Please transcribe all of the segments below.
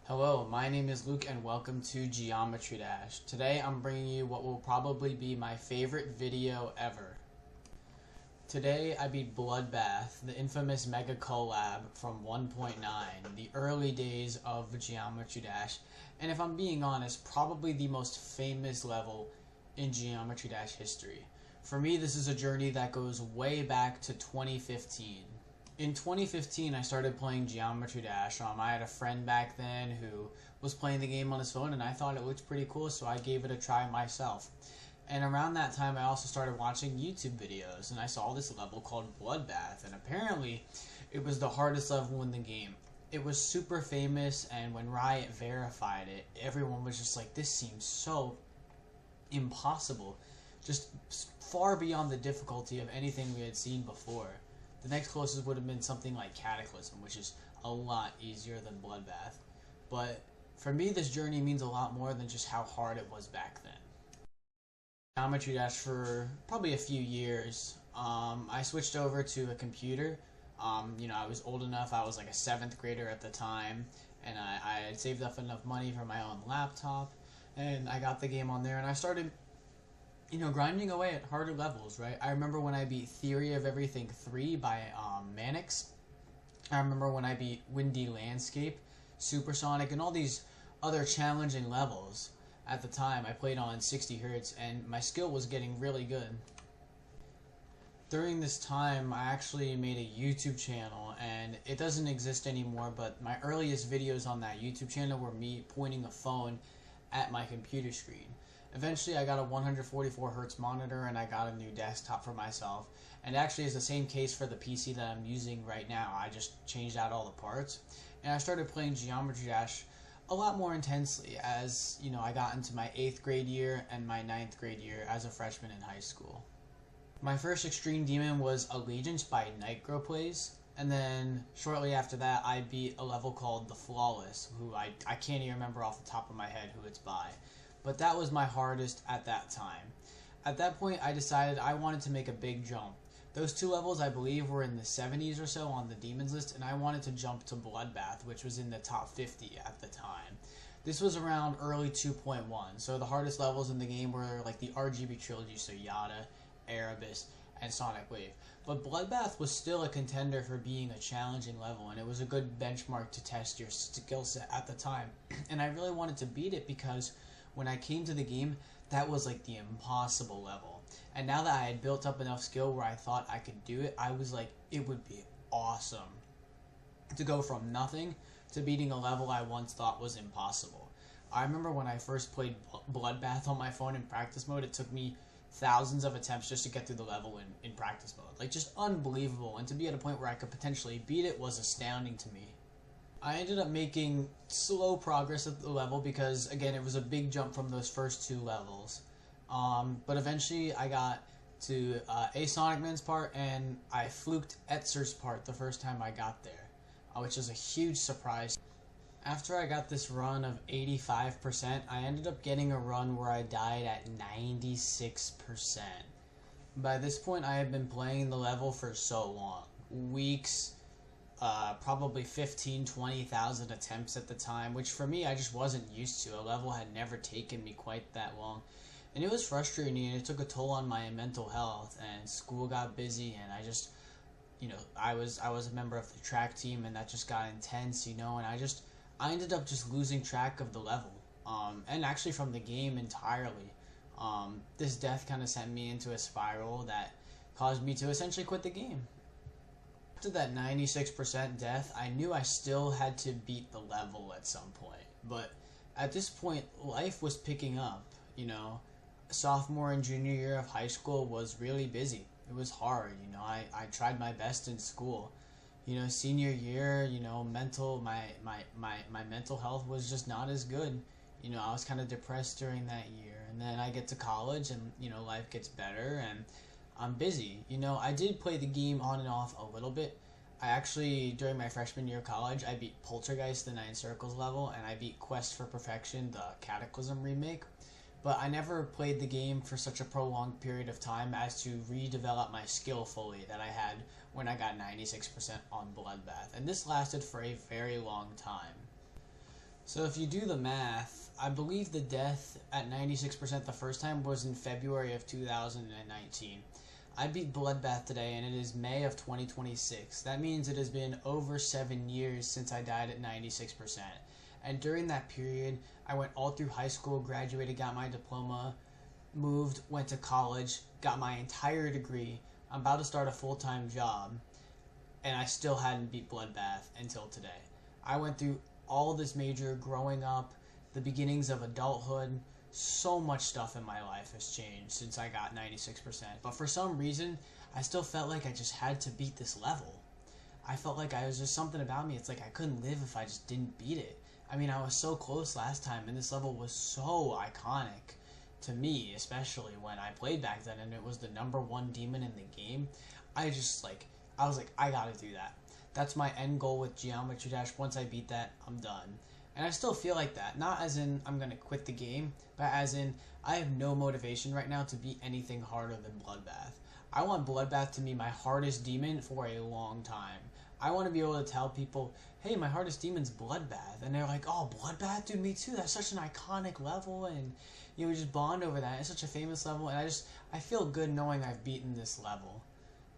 Hello, my name is Luke and welcome to Geometry Dash. Today I'm bringing you what will probably be my favorite video ever. Today I beat Bloodbath, the infamous mega-collab from 1.9, the early days of Geometry Dash, and if I'm being honest, probably the most famous level in Geometry Dash history. For me, this is a journey that goes way back to 2015. In 2015, I started playing Geometry Dash. I had a friend back then who was playing the game on his phone, and I thought it looked pretty cool, so I gave it a try myself. And around that time, I also started watching YouTube videos, and I saw this level called Bloodbath, and apparently, it was the hardest level in the game. It was super famous, and when Riot verified it, everyone was just like, this seems so impossible. Just far beyond the difficulty of anything we had seen before. The next closest would have been something like Cataclysm, which is a lot easier than Bloodbath. But for me, this journey means a lot more than just how hard it was back then. Geometry Dash for probably a few years. I switched over to a computer. I was old enough, I was like a 7th grader at the time, and I had saved up enough money for my own laptop, and I got the game on there, and I started grinding away at harder levels, right? I remember when I beat Theory of Everything 3 by Mannix. I remember when I beat Windy Landscape, Supersonic, and all these other challenging levels. At the time, I played on 60 Hz, and my skill was getting really good. During this time, I actually made a YouTube channel, and it doesn't exist anymore, but my earliest videos on that YouTube channel were me pointing a phone at my computer screen. Eventually, I got a 144 Hz monitor, and I got a new desktop for myself. And actually, it's the same case for the PC that I'm using right now. I just changed out all the parts, and I started playing Geometry Dash a lot more intensely as I got into my 8th grade year and my 9th grade year as a freshman in high school. My first Extreme Demon was Allegiance by Nightgrow Plays, and then shortly after that, I beat a level called The Flawless, who I can't even remember off the top of my head who it's by. But that was my hardest at that time. At that point, I decided I wanted to make a big jump. Those two levels, I believe, were in the 70s or so on the Demons list, and I wanted to jump to Bloodbath, which was in the top 50 at the time. This was around early 2.1, so the hardest levels in the game were like the RGB trilogy, so Yada, Erebus, and Sonic Wave. But Bloodbath was still a contender for being a challenging level, and it was a good benchmark to test your skill set at the time. And I really wanted to beat it because when I came to the game, that was like the impossible level. And now that I had built up enough skill where I thought I could do it, I was like, it would be awesome to go from nothing to beating a level I once thought was impossible. I remember when I first played Bloodbath on my phone in practice mode, it took me thousands of attempts just to get through the level in practice mode. Like, just unbelievable. And to be at a point where I could potentially beat it was astounding to me. I ended up making slow progress at the level because, again, it was a big jump from those first two levels. But eventually I got to a Sonic Man's part, and I fluked Etzer's part the first time I got there, which was a huge surprise. After I got this run of 85%, I ended up getting a run where I died at 96%. By this point, I had been playing the level for so long. Weeks, probably 20,000 attempts at the time, which for me I just wasn't used to. A level had never taken me quite that long, and it was frustrating, and it took a toll on my mental health, and school got busy, and I just I was a member of the track team, and that just got intense, and I ended up just losing track of the level, and actually from the game entirely. This death kind of sent me into a spiral that caused me to essentially quit the game. After that 96% death, I knew I still had to beat the level at some point. But at this point, life was picking up, Sophomore and junior year of high school was really busy. It was hard, I tried my best in school. Senior year, my mental health was just not as good. I was kind of depressed during that year. And then I get to college and, life gets better and I'm busy. I did play the game on and off a little bit. I actually, during my freshman year of college, I beat Poltergeist, the 9 Circles level, and I beat Quest for Perfection, the Cataclysm remake. But I never played the game for such a prolonged period of time as to redevelop my skill fully that I had when I got 96% on Bloodbath. And this lasted for a very long time. So if you do the math, I believe the death at 96% the first time was in February of 2019. I beat Bloodbath today, and it is May of 2026. That means it has been over 7 years since I died at 96%. And during that period, I went all through high school, graduated, got my diploma, moved, went to college, got my entire degree. I'm about to start a full-time job, and I still hadn't beat Bloodbath until today. I went through all this major growing up, the beginnings of adulthood. So much stuff in my life has changed since I got 96%. But for some reason, I still felt like I just had to beat this level. I felt like I was just something about me. It's like I couldn't live if I just didn't beat it. I mean, I was so close last time, and this level was so iconic to me, especially when I played back then, and it was the #1 demon in the game. I was like, I gotta do that. That's my end goal with Geometry Dash. Once I beat that, I'm done. And I still feel like that. Not as in I'm going to quit the game, but as in I have no motivation right now to beat anything harder than Bloodbath. I want Bloodbath to be my hardest demon for a long time. I want to be able to tell people, hey, my hardest demon's Bloodbath. And they're like, oh, Bloodbath? Dude, me too. That's such an iconic level. And we just bond over that. It's such a famous level. And I feel good knowing I've beaten this level.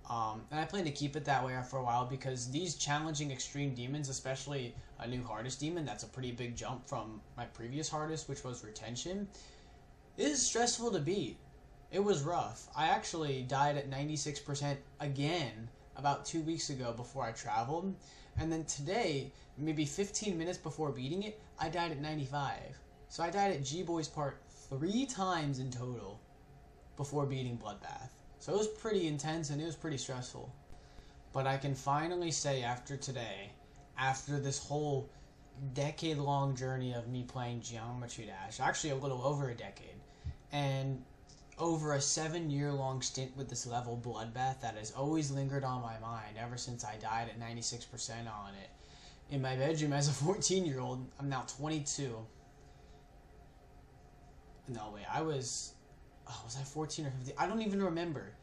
And I plan to keep it that way for a while, because these challenging extreme demons, especially a new hardest demon, that's a pretty big jump from my previous hardest, which was retention, is stressful to beat. It was rough. I actually died at 96% again about 2 weeks ago before I traveled, and then today, maybe 15 minutes before beating it, I died at 95. So I died at G-Boy's part 3 times in total before beating Bloodbath. So it was pretty intense, and it was pretty stressful. But I can finally say after today, after this whole decade-long journey of me playing Geometry Dash, actually a little over a decade, and over a 7-year-long stint with this level, Bloodbath, that has always lingered on my mind ever since I died at 96% on it. In my bedroom as a 14-year-old, I'm now 22. No, wait, was I 14 or 15? I don't even remember.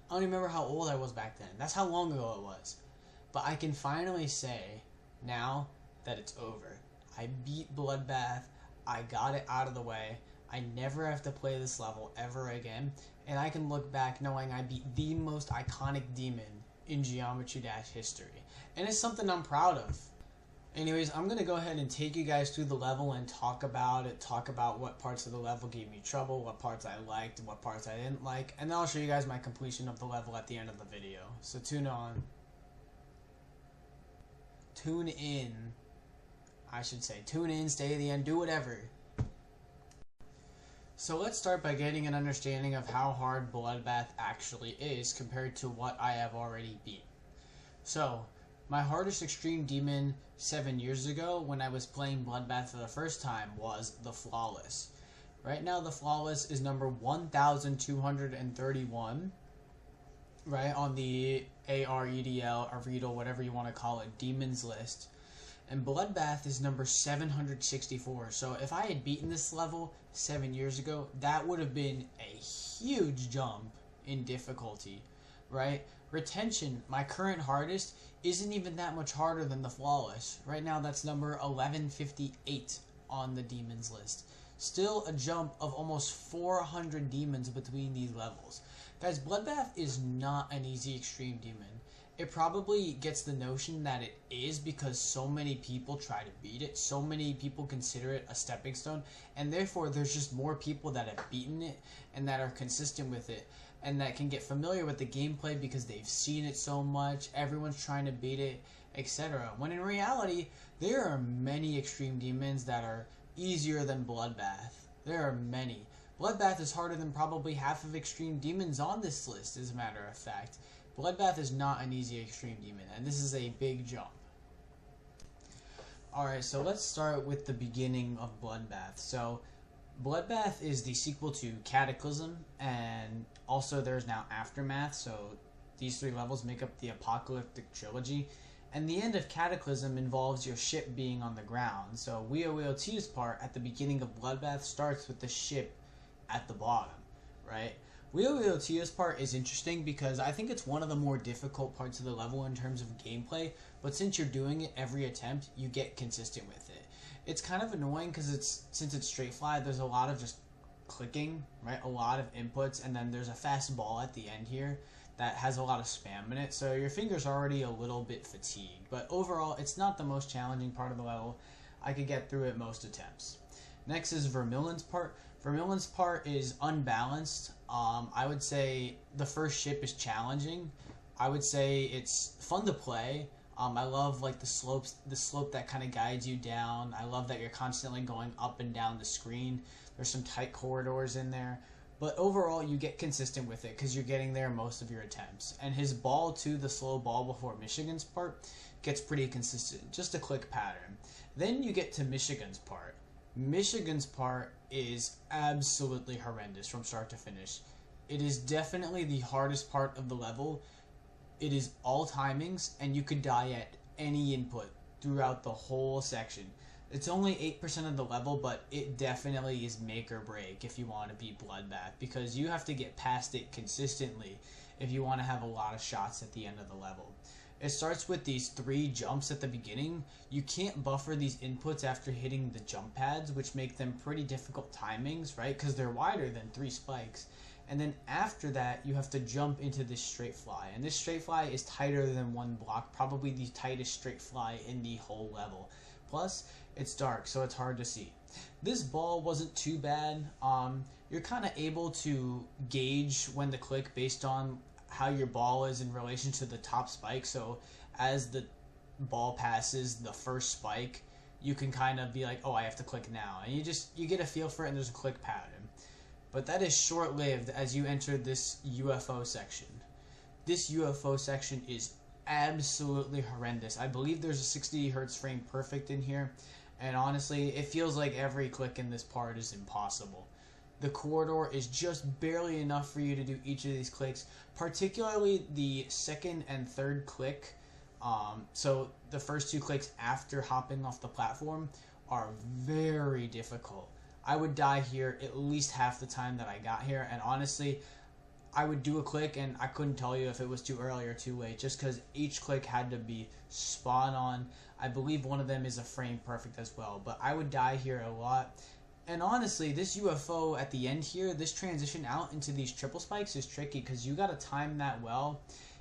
I don't even remember how old I was back then. That's how long ago it was. But I can finally say now that it's over. I beat Bloodbath. I got it out of the way. I never have to play this level ever again. And I can look back knowing I beat the most iconic demon in Geometry Dash history. And it's something I'm proud of. Anyways, I'm going to go ahead and take you guys through the level and talk about it, talk about what parts of the level gave me trouble, what parts I liked, and what parts I didn't like, and then I'll show you guys my completion of the level at the end of the video. So tune in, I should say. Tune in, stay to the end, do whatever. So let's start by getting an understanding of how hard Bloodbath actually is compared to what I have already beat. So, my hardest extreme demon 7 years ago when I was playing Bloodbath for the first time was the Flawless. Right now the Flawless is number 1,231, right, on the AREDL, whatever you want to call it, demons list. And Bloodbath is number 764. So if I had beaten this level 7 years ago, that would have been a huge jump in difficulty, right? Retention, my current hardest, isn't even that much harder than the Flawless. Right now that's number 1158 on the demons list. Still a jump of almost 400 demons between these levels. Guys, Bloodbath is not an easy extreme demon. It probably gets the notion that it is because so many people try to beat it, so many people consider it a stepping stone, and therefore there's just more people that have beaten it and that are consistent with it and that can get familiar with the gameplay because they've seen it so much, everyone's trying to beat it, etc. When in reality, there are many extreme demons that are easier than Bloodbath. There are many. Bloodbath is harder than probably half of extreme demons on this list, as a matter of fact. Bloodbath is not an easy extreme demon, and this is a big jump. Alright, so let's start with the beginning of Bloodbath. So, Bloodbath is the sequel to Cataclysm, and also there's now Aftermath, so these 3 levels make up the Apocalyptic Trilogy. And the end of Cataclysm involves your ship being on the ground, so WoW's part at the beginning of Bloodbath starts with the ship at the bottom, right? WoW's part is interesting because I think it's one of the more difficult parts of the level in terms of gameplay, but since you're doing it every attempt, you get consistent with it. It's kind of annoying because since it's straight fly, there's a lot of just clicking, right? A lot of inputs, and then there's a fast ball at the end here that has a lot of spam in it, so your finger's already a little bit fatigued. But overall, it's not the most challenging part of the level. I could get through it most attempts. Next is Vermilion's part. Vermilion's part is unbalanced. I would say the first ship is challenging. I would say it's fun to play. I love like the slope that kind of guides you down. I love that you're constantly going up and down the screen. There's some tight corridors in there. But overall, you get consistent with it because you're getting there most of your attempts. And his ball too, the slow ball before Michigan's part, gets pretty consistent. Just a click pattern. Then you get to Michigan's part. Michigan's part is absolutely horrendous from start to finish. It is definitely the hardest part of the level. It is all timings, and you could die at any input throughout the whole section. It's only 8% of the level, but it definitely is make or break if you want to beat Bloodbath, because you have to get past it consistently if you want to have a lot of shots at the end of the level. It starts with these 3 jumps at the beginning. You can't buffer these inputs after hitting the jump pads, which make them pretty difficult timings, right? Because they're wider than 3 spikes. And then after that, you have to jump into this straight fly. And this straight fly is tighter than 1 block, probably the tightest straight fly in the whole level. Plus, it's dark, so it's hard to see. This ball wasn't too bad. You're kind of able to gauge when to click based on how your ball is in relation to the top spike. So as the ball passes the first spike, you can kind of be like, oh, I have to click now. And you get a feel for it, and there's a click pattern. But that is short-lived as you enter this UFO section. This UFO section is absolutely horrendous. I believe there's a 60 Hz frame perfect in here, and honestly, it feels like every click in this part is impossible. The corridor is just barely enough for you to do each of these clicks, particularly the second and third click. So the first 2 clicks after hopping off the platform are very difficult. I would die here at least half the time that I got here, and honestly, I would do a click and I couldn't tell you if it was too early or too late, just because each click had to be spot on. I believe one of them is a frame perfect as well, but I would die here a lot. And honestly, this UFO at the end here, this transition out into these triple spikes is tricky because you gotta time that well.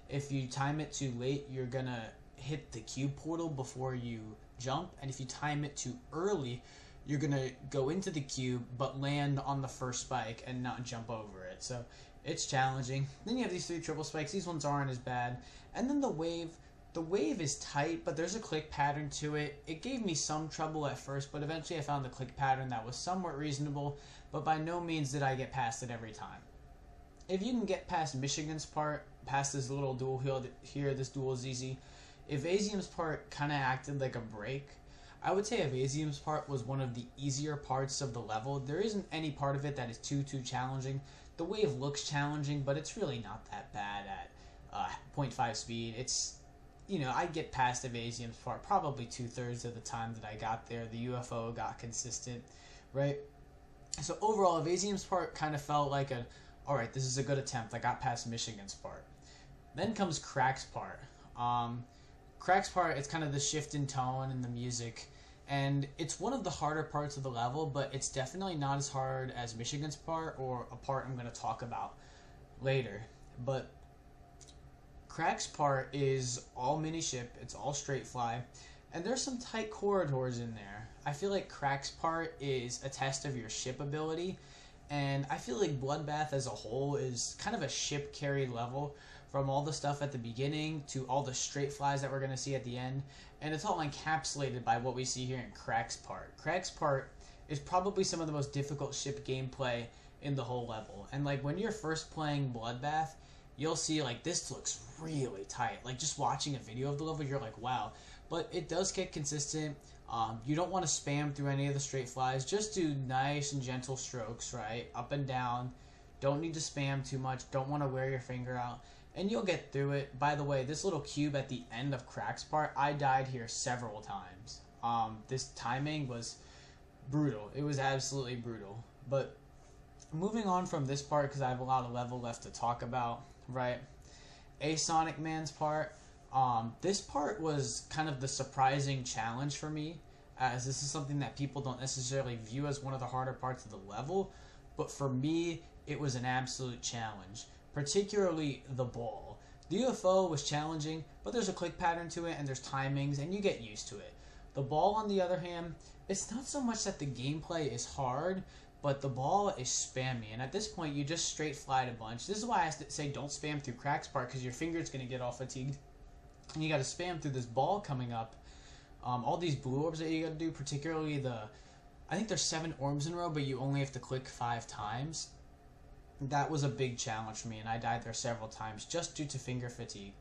If you time it too late, you're gonna hit the cube portal before you jump, and if you time it too early, you're gonna go into the cube but land on the first spike and not jump over it. So it's challenging. Then you have these 3 triple spikes. These ones aren't as bad. And then the wave. The wave is tight, but there's a click pattern to it. It gave me some trouble at first, but eventually I found the click pattern that was somewhat reasonable, but by no means did I get past it every time. If you can get past Michigan's part, past this little dual here, this dual is easy. If Asium's part kind of acted like a break, I would say Asium's part was one of the easier parts of the level. There isn't any part of it that is too challenging. The wave looks challenging, but it's really not that bad at 0.5 speed. It's, you know, I get past Evasium's part probably 2/3 of the time that I got there. The UFO got consistent, right? So overall, Evasium's part kind of felt like alright, this is a good attempt. I got past Michigan's part. Then comes Crack's part. Crack's part, it's kind of the shift in tone and the music, and it's one of the harder parts of the level, but it's definitely not as hard as Michigan's part, or a part I'm going to talk about later. But Crack's part is all mini ship, it's all straight fly, and there's some tight corridors in there. I feel like Crack's part is a test of your ship ability, and I feel like Bloodbath as a whole is kind of a ship carry level, from all the stuff at the beginning to all the straight flies that we're going to see at the end, and it's all encapsulated by what we see here in Crack's part. Crack's part is probably some of the most difficult ship gameplay in the whole level, and like when you're first playing Bloodbath, you'll see like this looks really tight. Like just watching a video of the level, you're like, wow. But it does get consistent. You don't want to spam through any of the straight flies. Just do nice and gentle strokes, right? Up and down. Don't need to spam too much. Don't want to wear your finger out. And you'll get through it. By the way, this little cube at the end of Crack's part, I died here several times. This timing was brutal. It was absolutely brutal. But moving on from this part, because I have a lot of level left to talk about, right? Sonic Man's part. This part was kind of the surprising challenge for me. as this is something that people don't necessarily view as one of the harder parts of the level, but for me, it was an absolute challenge, particularly the ball. The UFO was challenging, but there's a click pattern to it and there's timings and you get used to it. The ball, on the other hand, it's not so much that the gameplay is hard, but the ball is spammy, and at this point you just straight fly a bunch. This is why I say don't spam through cracks part, because your finger's going to get all fatigued, and you got to spam through this ball coming up. All these blue orbs that you got to do, particularly I think there's 7 orbs in a row, but you only have to click 5 times. That was a big challenge for me, and I died there several times just due to finger fatigue.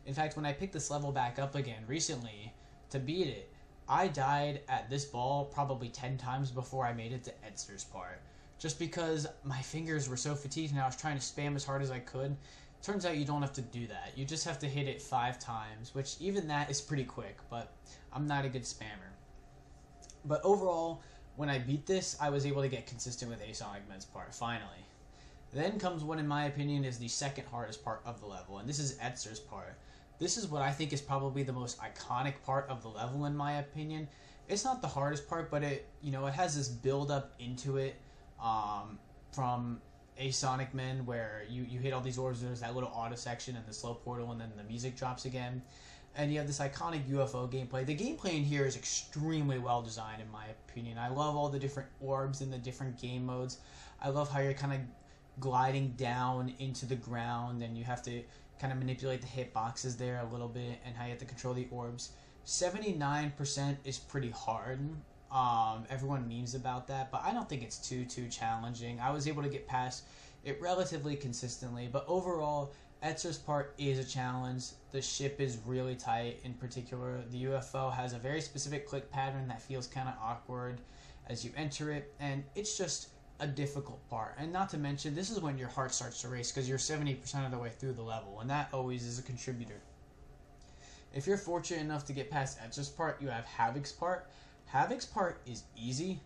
In fact, when I picked this level back up again recently to beat it, I died at this ball probably 10 times before I made it to Etzer's part. Just because my fingers were so fatigued and I was trying to spam as hard as I could. Turns out you don't have to do that. You just have to hit it 5 times, which even that is pretty quick, but I'm not a good spammer. But overall, when I beat this, I was able to get consistent with Asonic Men's part, finally. Then comes what, in my opinion, is the second hardest part of the level, and this is Etzer's part. This is what I think is probably the most iconic part of the level, in my opinion. It's not the hardest part, but it has this build up into it from Asonic Men, where you hit all these orbs, there's that little auto section and the slow portal, and then the music drops again. And you have this iconic UFO gameplay. The gameplay in here is extremely well designed, in my opinion. I love all the different orbs and the different game modes. I love how you're kind of gliding down into the ground, and you have to kind of manipulate the hitboxes there a little bit, and how you have to control the orbs. 79% is pretty hard. Everyone memes about that, but I don't think it's too challenging. I was able to get past it relatively consistently, but overall, Etzer's part is a challenge. The ship is really tight. In particular, the UFO has a very specific click pattern that feels kind of awkward as you enter it, and it's just a difficult part. And not to mention, this is when your heart starts to race, because you're 70% of the way through the level, and that always is a contributor. If you're fortunate enough to get past Etzer's part, you have Havoc's part. Havoc's part is easy,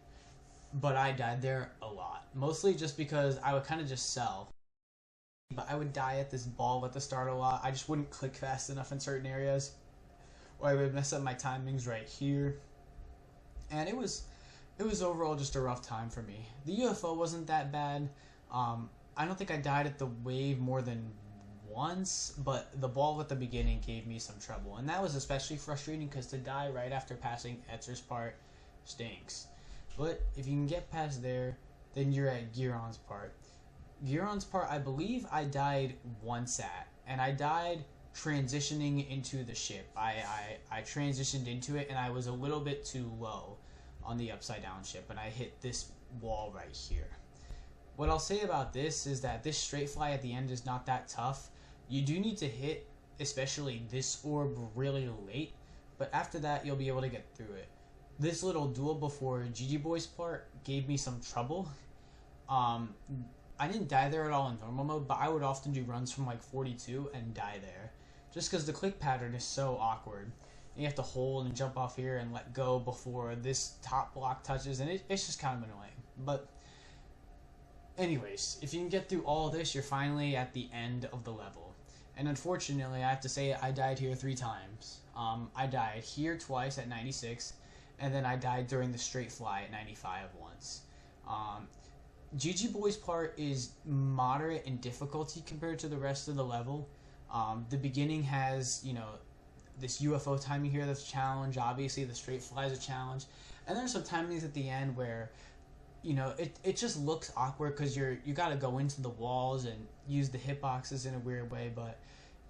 but I died there a lot. Mostly just because I would kind of just sell. But I would die at this ball at the start a lot. I just wouldn't click fast enough in certain areas, or I would mess up my timings right here. And it was overall just a rough time for me. The UFO wasn't that bad. I don't think I died at the wave more than once, but the ball at the beginning gave me some trouble. And that was especially frustrating, because to die right after passing Etzer's part stinks. But if you can get past there, then you're at Giron's part. Giron's part, I believe I died once at, and I died transitioning into the ship. I transitioned into it, and I was a little bit too low on the upside down ship, and I hit this wall right here. What I'll say about this is that this straight fly at the end is not that tough. You do need to hit, especially this orb, really late, but after that you'll be able to get through it. This little duel before GG Boy's part gave me some trouble. I didn't die there at all in normal mode, but I would often do runs from like 42 and die there, just because the click pattern is so awkward. And you have to hold and jump off here and let go before this top block touches, and it's just kind of annoying. But anyways, if you can get through all this, you're finally at the end of the level. And unfortunately, I have to say I died here 3 times. I died here twice at 96, and then I died during the straight fly at 95 once. GG Boy's part is moderate in difficulty compared to the rest of the level. The beginning has, this UFO timing here that's a challenge. Obviously, the straight fly is a challenge. And there's some timings at the end where, it just looks awkward, because you got to go into the walls and use the hitboxes in a weird way, but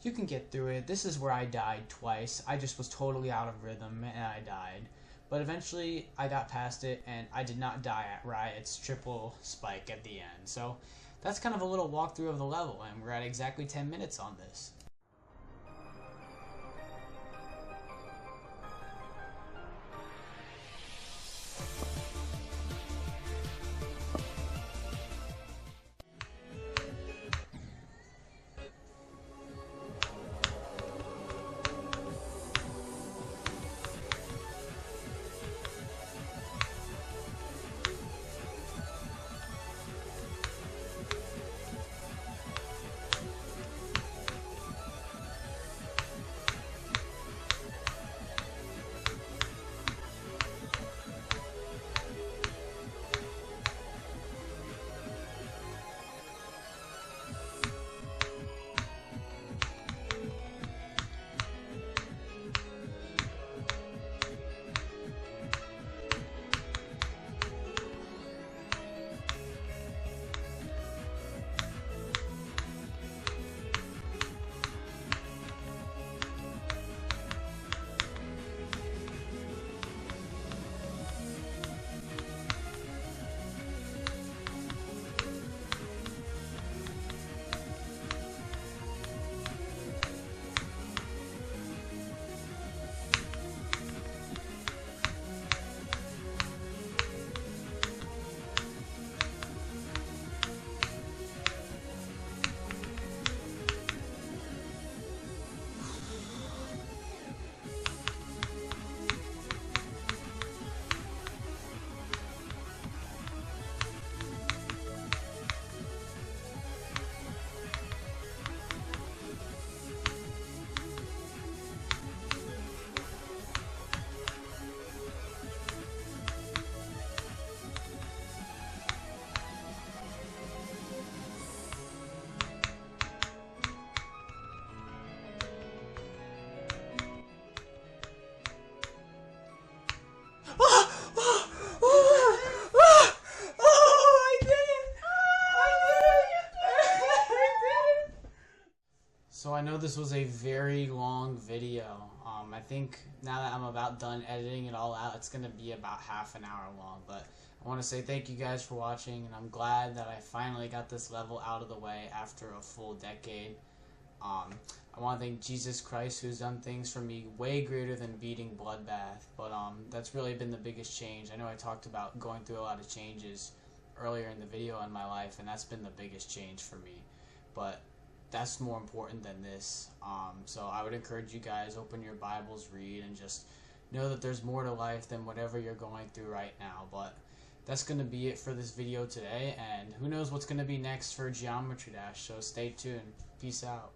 you can get through it. This is where I died twice. I just was totally out of rhythm, and I died. But eventually, I got past it, and I did not die at Riot's triple spike at the end. So that's kind of a little walkthrough of the level, and we're at exactly 10 minutes on this. know this was a very long video. I think now that I'm about done editing it all out, it's going to be about half an hour long. But I want to say thank you guys for watching, and I'm glad that I finally got this level out of the way after a full decade. I want to thank Jesus Christ, who's done things for me way greater than beating Bloodbath. But that's really been the biggest change. I know I talked about going through a lot of changes earlier in the video in my life, and that's been the biggest change for me. But that's more important than this. So I would encourage you guys, open your Bibles, read, and just know that there's more to life than whatever you're going through right now. But that's going to be it for this video today, and who knows what's going to be next for Geometry Dash, so stay tuned. Peace out.